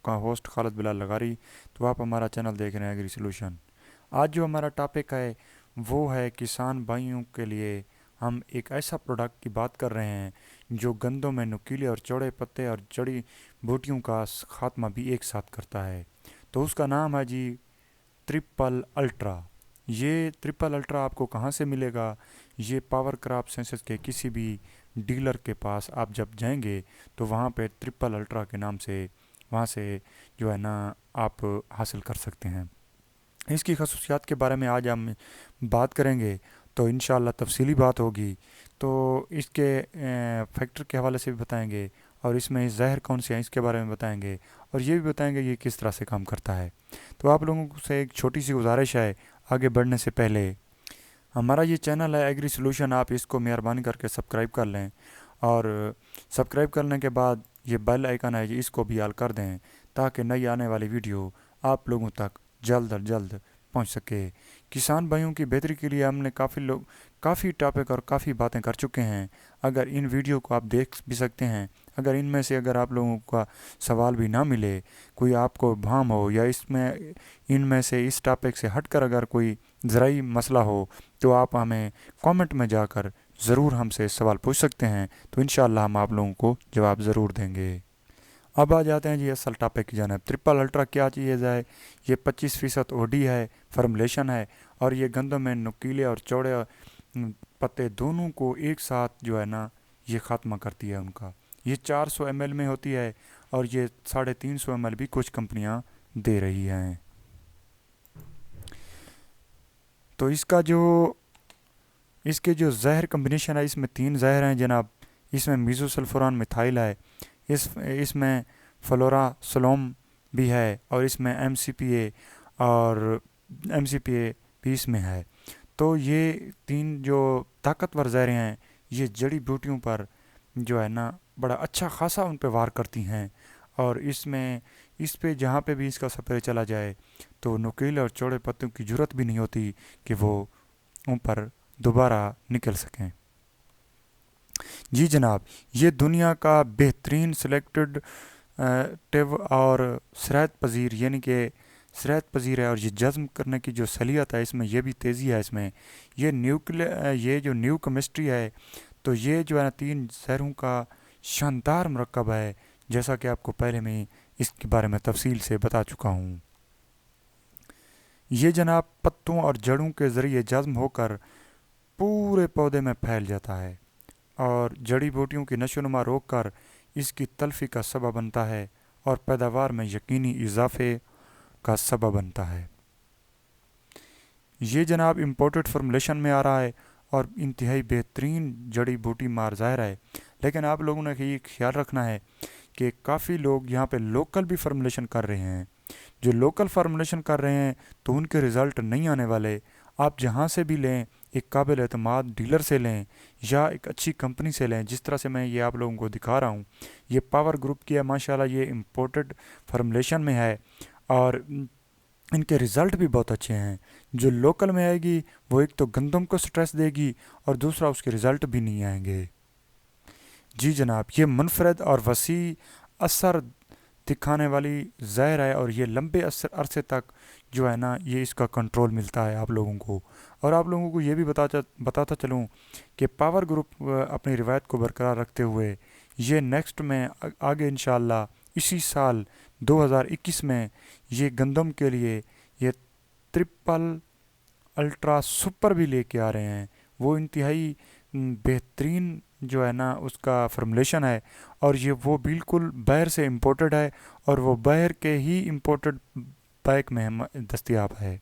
आपका होस्ट खालिद बिलाल लगारी। तो आप हमारा चैनल देख रहे हैं एग्री सोल्यूशन। आज जो हमारा टॉपिक है वो है किसान भाइयों के लिए हम एक ऐसा प्रोडक्ट की बात कर रहे हैं जो गंदों में नुकीले और चौड़े पत्ते और जड़ी बूटियों का खात्मा भी एक साथ करता है। तो उसका नाम है जी ट्रिपल अल्ट्रा। ये ट्रिपल अल्ट्रा आपको कहाँ से मिलेगा? ये पावर क्रॉप साइंसेज के किसी भी डीलर के पास आप जब जाएंगे तो वहाँ पे ट्रिपल अल्ट्रा के नाम से वहाँ से जो है ना आप हासिल कर सकते हैं। इसकी खसूसियात के बारे में आज हम बात करेंगे तो इंशाअल्लाह तफसीली बात होगी। तो इसके फैक्टर के हवाले से भी बताएंगे और इसमें जहर कौन से हैं इसके बारे में बताएंगे और ये भी बताएंगे ये किस तरह से काम करता है। तो आप लोगों से एक छोटी सी गुजारिश है, आगे बढ़ने से पहले हमारा ये चैनल है एग्री सोल्यूशन, आप इसको मेहरबानी करके सब्सक्राइब कर लें और सब्सक्राइब करने के बाद ये बेल आइकन है जी इसको भी ऑल कर दें ताकि नई आने वाली वीडियो आप लोगों तक जल्द अज जल्द पहुंच सके। किसान भाइयों की बेहतरी के लिए हमने काफ़ी टॉपिक और काफ़ी बातें कर चुके हैं। अगर इन वीडियो को आप देख भी सकते हैं, अगर इनमें से अगर आप लोगों का सवाल भी ना मिले, कोई आपको भाम हो या इसमें इनमें से इस टॉपिक से हटकर अगर कोई ज़राई मसला हो तो आप हमें कमेंट में जाकर ज़रूर हमसे सवाल पूछ सकते हैं। तो इंशाअल्लाह हम आप लोगों को जवाब ज़रूर देंगे। अब आ जाते हैं जी असल टॉपिक की जानिब। ट्रिपल अल्ट्रा क्या चीज़ है? ये 25% ओडी है, फार्मूलेशन है और ये गंदम में नुकीले और चौड़े पत्ते दोनों को एक साथ जो है ना ये ख़ात्मा करती है उनका। ये 400 ml में होती है और ये 350 ml भी कुछ कंपनियां दे रही हैं। तो इसके जो जहर कम्बिनेशन है, इसमें 3 जहर हैं जनाब। इसमें मीज़ोसल्फोरान मिथाइल है, इसमें फ्लोरासोलम भी है और इसमें एमसीपीए भी इसमें है। तो ये 3 जो ताकतवर जहरें हैं ये जड़ी बूटियों पर जो है ना बड़ा अच्छा खासा उन पे वार करती हैं और इस पे जहाँ पे भी इसका स्प्रे चला जाए तो नुकीले और चौड़े पत्तों की ज़रूरत भी नहीं होती कि वो उन पर दोबारा निकल सकें। जी जनाब, ये दुनिया का बेहतरीन सिलेक्टेड टिव और सराहत पजीर यानी कि सराहत पजीर है और ये जज्म करने की जो सलीहत है इसमें ये भी तेज़ी है। इसमें ये जो न्यू केमिस्ट्री है तो ये जो है ना 3 जहरों का शानदार मरकब है, जैसा कि आपको पहले मैं इसके बारे में तफसील से बता चुका हूँ। ये जनाब पत्तों और जड़ों के ज़रिए जज्म होकर पूरे पौधे में फैल जाता है और जड़ी बूटियों की नशोनुमा रोक कर इसकी तलफी का सबब बनता है और पैदावार में यकीनी इजाफे का सबब बनता है। ये जनाब इम्पोर्टेड फार्मूलेशन में आ रहा है और इंतहाई बेहतरीन जड़ी बूटी मार ज़ाहिर है। लेकिन आप लोगों ने ये ख्याल रखना है कि काफ़ी लोग यहाँ पे लोकल भी फार्मूलेशन कर रहे हैं। जो लोकल फार्मूलेशन कर रहे हैं तो उनके रिज़ल्ट नहीं आने वाले। आप जहाँ से भी लें, एक काबिल एतमाद डीलर से लें या एक अच्छी कंपनी से लें, जिस तरह से मैं ये आप लोगों को दिखा रहा हूँ, ये पावर ग्रुप की है माशाल्लाह, ये इम्पोर्टेड फार्मूलेशन में है और इनके रिज़ल्ट भी बहुत अच्छे हैं। जो लोकल में आएगी वो एक तो गंदम को स्ट्रेस देगी और दूसरा उसके रिज़ल्ट भी नहीं आएंगे। जी जनाब, ये मुनफरद और वसी असर दिखाने वाली जहर है और ये लंबे अरसे तक जो है ना ये इसका कंट्रोल मिलता है आप लोगों को। और आप लोगों को ये भी बताता चलूँ कि पावर ग्रुप अपनी रिवायत को बरकरार रखते हुए ये नेक्स्ट में आगे इंशाअल्लाह इसी साल 2021 में ये गंदम के लिए ये ट्रिपल अल्ट्रा सुपर भी लेके आ रहे हैं। वो इंतहाई बेहतरीन जो है ना उसका फार्मूलेशन है और ये वो बिल्कुल बाहर से इम्पोर्टेड है और वो बाहर के ही इम्पोर्टेड पैक में दस्तयाब है।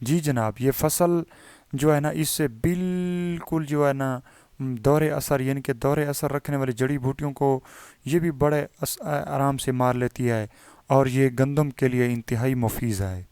जी जनाब, ये फसल जो है ना इससे बिल्कुल जो है ना दौरे असर यानी कि दौरे असर रखने वाली जड़ी बूटियों को ये भी बड़े आराम से मार लेती है और ये गंदम के लिए इंतहाई मुफीज़ है।